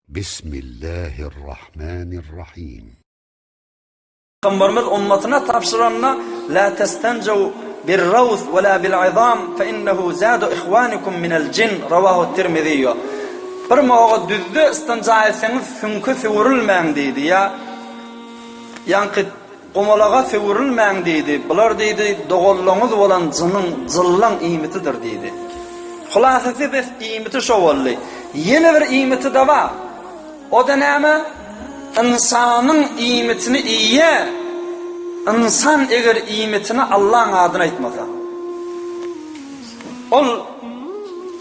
Bismillahirrahmanirrahim. Peygamberimiz ummatına tavsiranna la testencu bir rawth ve la bil izam fe innehu zadu ihwanikum minel cin ravahu Tirmizi. Bir moğa düzdü istinca etseniz sünkü süvürülmeyin deydi ya. Yankı qomalağa süvürülmeyin deydi. Bular deydi doğulluğunuz olan cının zıllan imitidir deydi. Hulasası biz imiti şo bolly. Yeni bir imiti de var. O da näme? İnsanın iyimetini iyiye, insan eğer iyimetini Allah'ın adına etmese. Ol,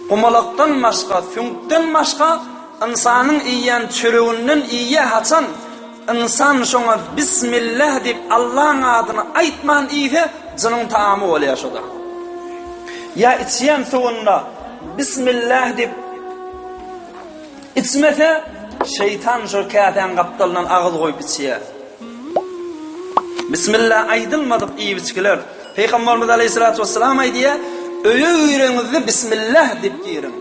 kumalaktan başka, fünkten başka, insanın iyiyen çürüğünün iyiye haçan, insan şuna Bismillah deyip Allah'ın adına aytman iyiye, cının taamı oluyor şuda. Ya içiyen suğunla Bismillah deyip içmese, şeytan şirketen kaptalından ağız koyup içiye. Bismillah aydılmadık iyi biçkiler. Peygamberimiz Aleyhisselatü Vesselam aydiye, öğürünüzü Bismillah deyip girin.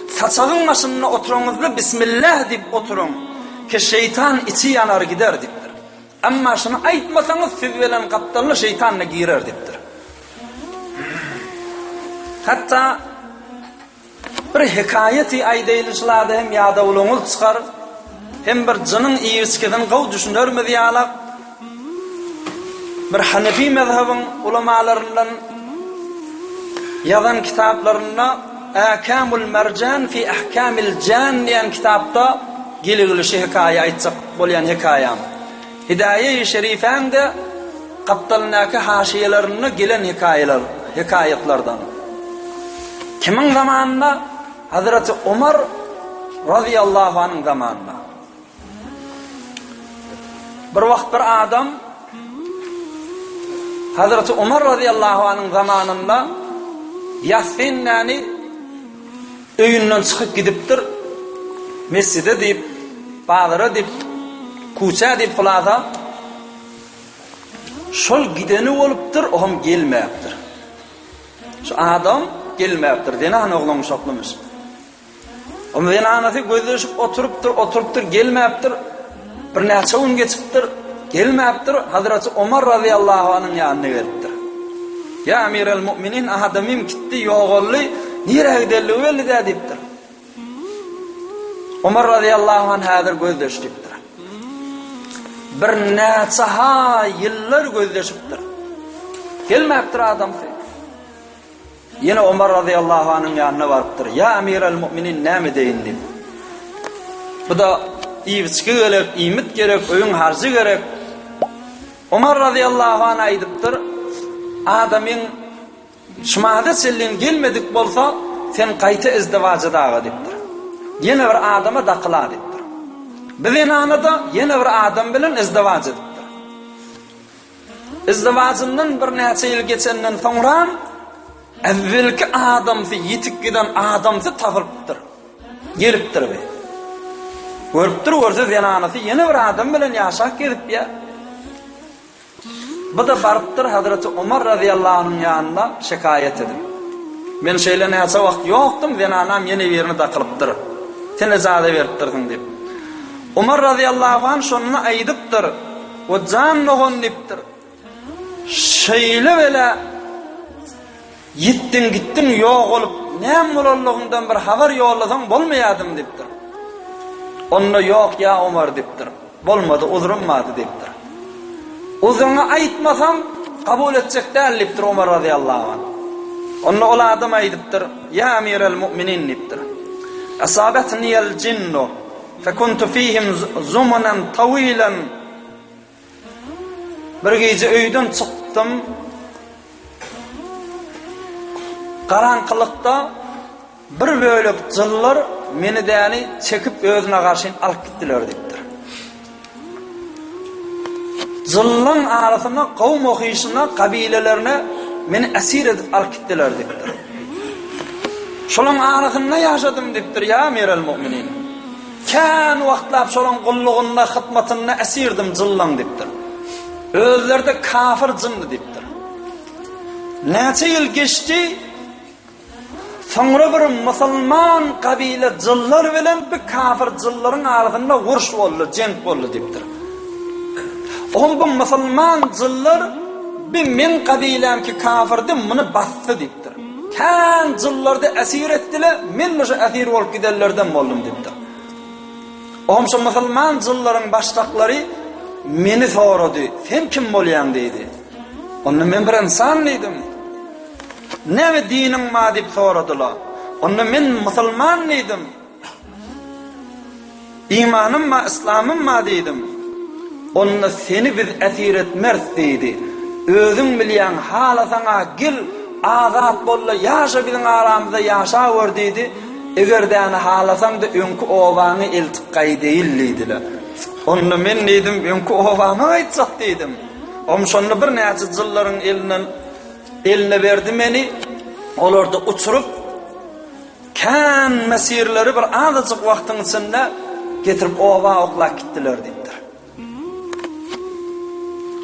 Saçağın başına oturunuzu Bismillah deyip oturun. Ki şeytan içi yanar gider deyiptir. Ama şunu aytmasanız siz veren kaptalını şeytanla girer deyiptir. Hatta bir hikayeti aydayılışlarda hem yada olunuz çıkar, hem bir cının iyiskiden qav düşünürmüz yalaq. Bir Hanefi mezhebin ulamalarından yazan kitaplarına Akamul Mercan fi Ahkamil Can diyen kitapta gelişi hikaye aytsak bolyan hikayam. Hidaye-i Şerife'nde kaptalnaki haşiyelerine gelen hikayetlerden. Kimin zamanında? Hazreti Umar radıyallahu anh'ın zamanında. Bir vaqt bir adam Hazreti Umar radıyallahu anh'ın zamanında Yasin'nani öyünden çıkıp gidiptir. Mescide deyip, bağıra deyip, kuça deyip fılada. Şol gideni oluptur, oğum gelmeyiptir. Şu adam gelmeyiptir. Denan oğlum şoklamış. O venanası gözleşip oturuptur, gelmeyiptir. Bir neçe gün geçiptir, gelmeyiptir. Hazreti Umar radıyallahu anh'ın yanına geliptir. Ya Amirel Mu'minin ahadamim gitti, yoğullu, nire giderli öyle de deyiptir. Umar radıyallahu anh hadir gözleşiptir. Bir neçe yıllar gözleşiptir. Gelmeyiptir adam fiil. Yine Umar radıyallahu anh'ın yanına varıptır. Ya Amirel Mu'minin näme deyin deyip. Bu da iyiçki gerek, imit gerek, öyün harcı gerek. Umar radıyallahu anh aydıptır. Adamın şumada sellin gelmedik bolsa sen qayta izdivacı dağı deyiptir. Yine bir adama daqıla deyiptir. Bizim anada yine bir adam bilen izdivacı deyiptir. İzdivacından bir neçe yıl geçenden sonra evvelki adamsı yitik giden adamsı tağılıptır. Geliptir be. Görüptür görse zenanası yeni bir adam bilen yaşak gelip ya. Bu da barıptır Hazreti Umar radıyallahu anh'ın yanına şikayet edip. Ben şeyle neyse vaqt yoktum, zenanam yeni birini takılıptır. Sen izade veriptirdin deyip. Umar radıyallahu anh şonuna aydıptır. O can noğun deyiptir. Şeyle böyle gittin yok olup nem bololluğundan bir haber yollasan bolmayadım deyiptir. Onunla yok ya Umar deyiptir. Bolmadı, uzurunmadı deyiptir. Uzurunu aytmasam kabul edecek değil deyiptir Umar radıyallahu anh. Onunla ola adam aydıptır. Ya Amirel Mu'minin deyiptir. Asabetniyel cinnu fekuntu fihim zumunen tavilen. Bir gece öyden çıktım. Karanqılıqda bir bölük cıllar meni däni çekip özüne karşın alıp gittiler deyiptir. Cıllan arasına, kavm okuyuşuna, kabilelerine meni esir edip alıp gittiler deyiptir. Şolun arasında yaşadım deyiptir ya Amirel Mu'minin. Kan vaqtlap şolun qulluğunda, xidmatında esirdim cıllan deyiptir. Özlerde kafir cındı deyiptir. Neçe yıl geçti, Sonra bir musulman kabile jıllar bilen bir kafir jılların arasında uruş boldy, jeng boldy dipdir. Bu musulman jıllar bir men kabilemki kafirdim bunu bastı dipdir. Kan jıllarda esir etdiler, men şu esir bolup giderlerden boldum dipdir. Şu musulman jılların başlaqlary meni soradı. Sen kim bolýan dedi. Onu men bir insan idim. Näme dinin ma dip soradylar. Onu men musulman idim. İmanım ma, İslamım ma dedim. Onu seni biz esir etmez dedi. Özün bilýän hala sana gel azat bolla yaşa bizim aramızda yaşa ver dedi. Egerden halasan da önkü owanı iltiqay değillidiler. Onu men dedim önkü owanı aýtsak dedim. Şonu bir näçe jyllaryň eline berdi meni. Olarda uçurup kan mesirleri bir azıcık wagtyň içinde getirip owa oklap gittiler dipdir.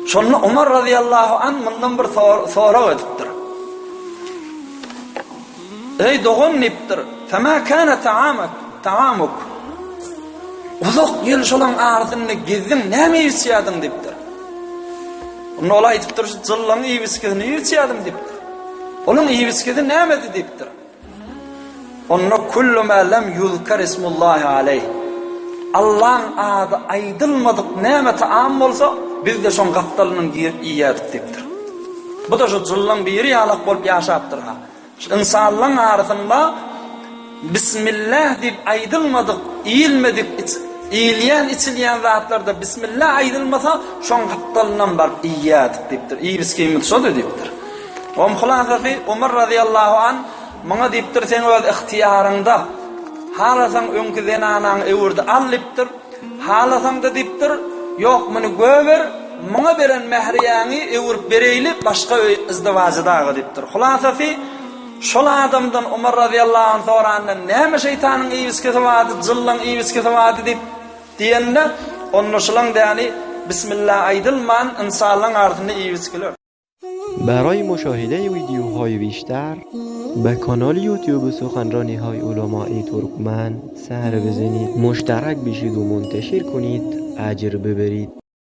Şonu Umar radıyallahu anh mundan bir sorak edipdir. Ey doğun nipdir. Fema kana ta'amuk. Uzak yıl şolan arasında gezdin, näme ýetýädiň dipdir. Onu olay edipdir, jyllaryň ýebiskini ýetýädim dipdir. Onun ýebiskini näme dipdir. Onu kullu ma lam yuzkar ismullahi aleyh. Allah'ın adı aydılmadık näme taam bolsa biz de şon gapdalynyň ýerdik dipdir. Bu da şu jyllaryň biri ýalak bolup ýaşapdyr ha. İnsanlaryň arasynda bismillah dip aydylmadyk, iýilmedik, iýilýän içilýän zatlarda bismillah aydylmasa şon gapdalynyň bar iýýadik dipdir. Ýebiskimi şo dipdir. Hulafy Umar radıyallahu anh maňa dipdir sen öz ihtiýaryňda halasan öňkü zenanaň ewirdi allypdyr. Halasan da dipdir yok meni göwer maňa beren mehriyany ewirip bereyli başga izdiwajadygy dipdir. Hulafy şol adamdan Umar radıyallahu anh sorandan näme şeytanyň ýebiskisi wady, jyllaryň ýebiskisi wady dip diýende onu şolaň däni bismillah aydylman insanlaryň ardyny ýebiskiler. برای مشاهده ویدیوهای بیشتر به کانال یوتیوب سخنرانی های علمای ترکمن سر بزنید، مشترک بشید و منتشر کنید، اجر ببرید.